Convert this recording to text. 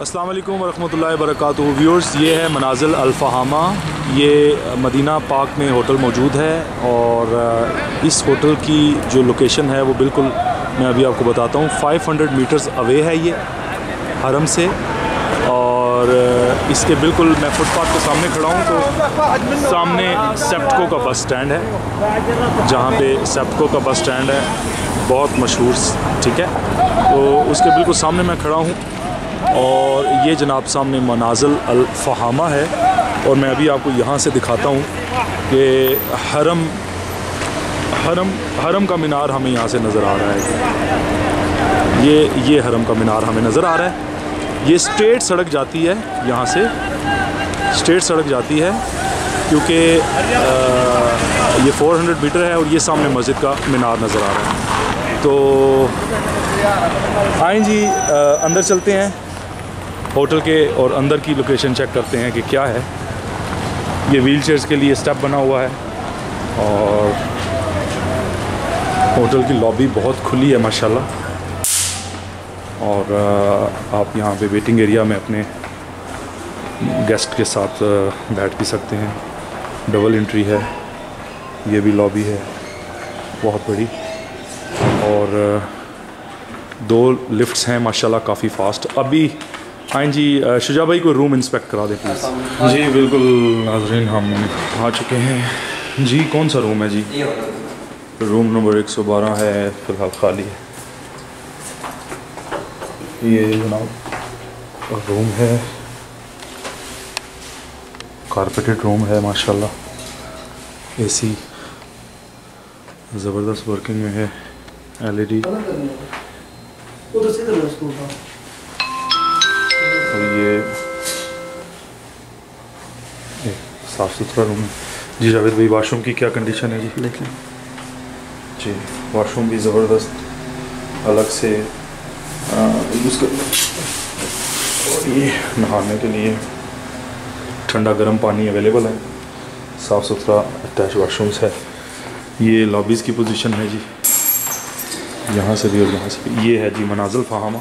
अस्सलाम वालेकुम वरहमतुल्लाहि वबरकातुहू। व्यूअर्स, ये है मनाजिल अल-फ़हामा। ये मदीना पाक में होटल मौजूद है और इस होटल की जो लोकेशन है वो बिल्कुल मैं अभी आपको बताता हूँ 500 मीटर्स अवे है ये हरम से। और इसके बिल्कुल मैं फुटपाथ के सामने खड़ा हूँ तो सामने सेप्टको का बस स्टैंड है, जहाँ पे सेप्टको का बस स्टैंड है बहुत मशहूर, ठीक है। तो उसके बिल्कुल सामने मैं खड़ा हूँ और ये जनाब सामने मनाजिल अल-फ़हामा है। और मैं अभी आपको यहाँ से दिखाता हूँ कि हरम का मीनार हमें यहाँ से नज़र आ रहा है। ये हरम का मीनार हमें नज़र आ रहा है। ये स्ट्रेट सड़क जाती है, यहाँ से स्ट्रेट सड़क जाती है क्योंकि ये 400 मीटर है और ये सामने मस्जिद का मीनार नज़र आ रहा है। तो आए जी, अंदर चलते हैं होटल के और अंदर की लोकेशन चेक करते हैं कि क्या है। ये व्हील चेयर्स के लिए स्टेप बना हुआ है और होटल की लॉबी बहुत खुली है माशाल्लाह। और आप यहाँ पे वेटिंग एरिया में अपने गेस्ट के साथ बैठ भी सकते हैं। डबल एंट्री है, ये भी लॉबी है बहुत बड़ी और 2 लिफ्ट्स हैं माशाल्लाह काफ़ी फ़ास्ट। अभी हाँ जी, शुजा भाई को रूम इंस्पेक्ट करा दें प्लीज़। जी बिल्कुल नाज़रीन, हम आ चुके हैं जी। कौन सा रूम है जी? रूम नंबर 112 है, फ़िलहाल खाली है। ये जनाब रूम है, कारपेटेड रूम है माशाल्लाह। एसी ज़बरदस्त वर्किंग में है, LED। और ये साफ़ सुथरा रूम है जी। जावेद भाई, वाशरूम की क्या कंडीशन है जी? देख लें जी, वाशरूम भी ज़बरदस्त अलग से यूज़ कर। और ये नहाने के लिए ठंडा गर्म पानी अवेलेबल है, साफ़ सुथरा अटैच वाशरूम्स है। ये लॉबीज़ की पोजीशन है जी, यहाँ से भी और यहाँ से भी। ये है जी मनाजिल फ़हामा।